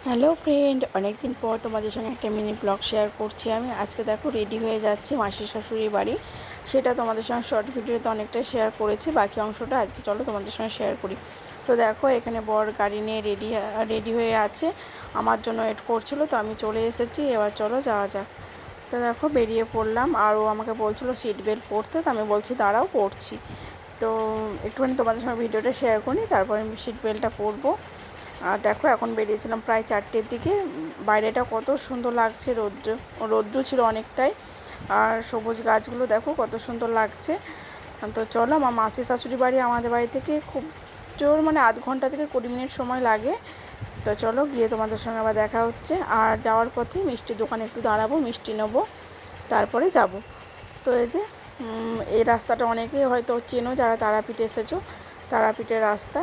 Hello friend, অনেক দিন পর তোমাদের সঙ্গে একটা মিনি ব্লগ শেয়ার করছি। আমি আজকে দেখো রেডি হয়ে যাচ্ছি মাসির শাশুড়ি বাড়ি। সেটা তোমাদের সঙ্গে শর্ট ভিডিওতে অনেকটাই শেয়ার করেছি, বাকি অংশটা আজকে চলো তোমাদের সঙ্গে শেয়ার করি। তো দেখো এখানে বর গাড়ি নিয়ে রেডি হয়ে আছে, আমার জন্য ওয়েট করছিল, তো আমি চলে এসেছি। এবার চলো যাওয়া যাক। তো দেখো বেরিয়ে পড়লাম, আর ও আমাকে বলছিলো সিট বেল্ট পরতে, তো আমি বলছি দাঁড়াও পরছি। তো একটুখানি তোমাদের সঙ্গে ভিডিওটা শেয়ার করি, তারপরে আমি সিট বেল্টটা পরবো। আর দেখো এখন বেরিয়েছিলাম প্রায় 4টের দিকে। বাইরেটা কত সুন্দর লাগছে, রৌদ্র ছিল অনেকটাই, আর সবুজ গাছগুলো দেখো কত সুন্দর লাগছে। তো চলো, আমার মাসির শাশুড়ি বাড়ি আমাদের বাড়ি থেকে খুব জোর মানে আধ ঘন্টা থেকে 20 মিনিট সময় লাগে। তো চলো গিয়ে তোমাদের সঙ্গে আবার দেখা হচ্ছে। আর যাওয়ার পথে মিষ্টির দোকানে একটু দাঁড়াবো, মিষ্টি নেবো, তারপরে যাব। তো এই যে এই রাস্তাটা অনেকেই হয়তো চেনো যারা তারাপীঠ এসেছো, তারাপীঠের রাস্তা।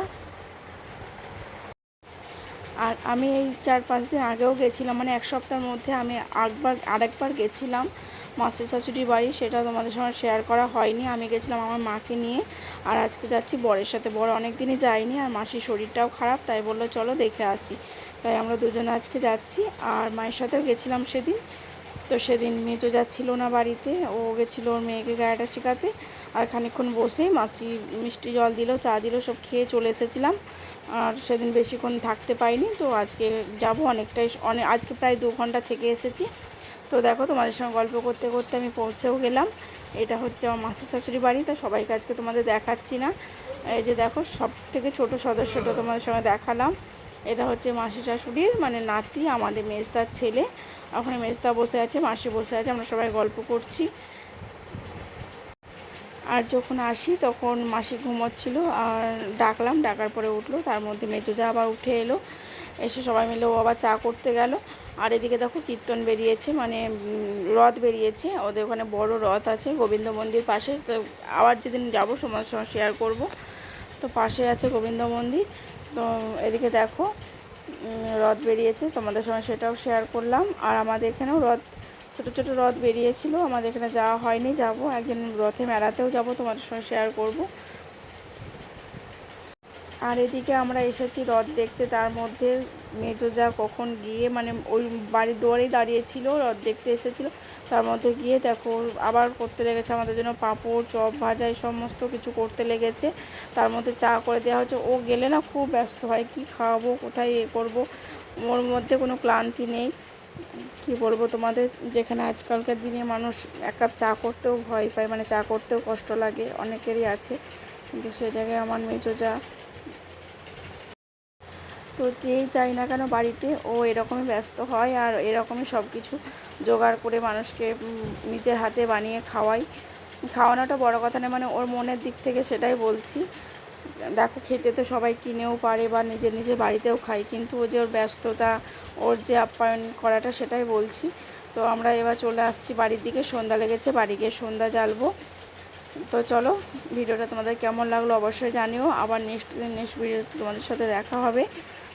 আর আমি এই 4-5 দিন আগেও গেছিলাম, মানে এক সপ্তাহের মধ্যে আমি আরেকবার গেছিলাম মাসির শাশুড়ির বাড়ি। সেটা তোমাদের সঙ্গে শেয়ার করা হয়নি। আমি গেছিলাম আমার মাকে নিয়ে, আর আজকে যাচ্ছি বরের সাথে। বর অনেক দিনই যায়নি, আর মাসির শরীরটাও খারাপ, তাই বললো চলো দেখে আসি। তাই আমরা দুজনে আজকে যাচ্ছি। আর মায়ের সাথেও গেছিলাম সেদিন। তো সেদিন মেজো ছিল না বাড়িতে, ও গেছিলো ওর মেয়েকে গাড়িটা শেখাতে। আর খানিকক্ষণ বসেই মাসি মিষ্টি জল দিল, চা দিল, সব খেয়ে চলে এসেছিলাম। আর সেদিন বেশিক্ষণ থাকতে পাইনি, তো আজকে যাব আজকে প্রায় 2 ঘন্টা থেকে এসেছি। তো দেখো তোমাদের সঙ্গে গল্প করতে করতে আমি পৌঁছেও গেলাম। এটা হচ্ছে আমার মাসির শাশুড়ি বাড়ি। তা সবাইকে আজকে তোমাদের দেখাচ্ছি না। এই যে দেখো সব থেকে ছোটো সদস্যটা তোমাদের সঙ্গে দেখালাম। এটা হচ্ছে মাসি শাশুড়ির মানে নাতি, আমাদের মেজদার ছেলে। ওখানে মেজদা বসে আছে, মাসি বসে আছে, আমরা সবাই গল্প করছি। আর যখন আসি তখন মাসি ঘুমোচ্ছিল, আর ডাকার পরে উঠলো। তার মধ্যে মেজোজা আবার উঠে এলো, এসে সবাই মিলে ও আবার চা করতে গেল। আর এদিকে দেখো কীর্তন বেরিয়েছে, মানে রথ বেরিয়েছে, ওদের ওখানে বড় রথ আছে গোবিন্দ মন্দির পাশে। তো আবার যেদিন যাবো সময় শেয়ার করব। তো পাশে আছে গোবিন্দ মন্দির। তো এদিকে দেখো রথ বেরিয়েছে, তোমাদের সঙ্গে সেটাও শেয়ার করলাম। আর আমাদের এখানেও ছোটো ছোটো রথ বেরিয়েছিল, আমাদের এখানে যাওয়া হয়নি, যাব একদিন রথে মেলাতেও যাব, তোমাদের সঙ্গে শেয়ার করব। আর এদিকে আমরা এসেছি রথ দেখতে, তার মধ্যে মেজোজা কখন গিয়ে মানে ওই বাড়ির দুয়ারেই দাঁড়িয়েছিল, রথ দেখতে এসেছিলো। তার মধ্যে গিয়ে দেখো আবার করতে লেগেছে আমাদের জন্য পাঁপড়, চপ, ভাজা, এই সমস্ত কিছু করতে লেগেছে। তার মধ্যে চা করে দেওয়া হচ্ছে। ও গেলে না খুব ব্যস্ত হয়, কি খাওয়াবো, কোথায় করব, ওর মধ্যে কোনো ক্লান্তি নেই। কি বলবো তোমাদের, যেখানে আজকালকার দিনে মানুষ এক কাপ চা করতেও ভয় পায়, মানে চা করতেও কষ্ট লাগে, অনেকেরই আছে, কিন্তু সেই জায়গায় আমার মেজোজা তো যেই চাই না কেন বাড়িতে, ও এরকমই ব্যস্ত হয়, আর এরকমই সব কিছু জোগাড় করে মানুষকে নিজের হাতে বানিয়ে খাওয়ানোটা বড় কথা না, মানে ওর মনের দিক থেকে সেটাই বলছি। দেখো খেতে তো সবাই কিনেও পারে বা নিজের বাড়িতেও খাই, কিন্তু ও যে ওর ব্যস্ততা, ওর যে আপ্যায়ন করাটা, সেটাই বলছি। তো আমরা এবার চলে আসছি বাড়ির দিকে, সন্ধ্যা লেগেছে, বাড়ি গিয়ে সন্ধ্যা জ্বালবো। তো চলো, ভিডিওটা তোমাদের কেমন লাগলো অবশ্যই জানিও। আবার নেক্সট ভিডিওতে তোমাদের সাথে দেখা হবে।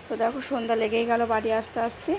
তো দেখো সন্ধ্যা লেগেই গেল বাড়ি আসতে আসতে।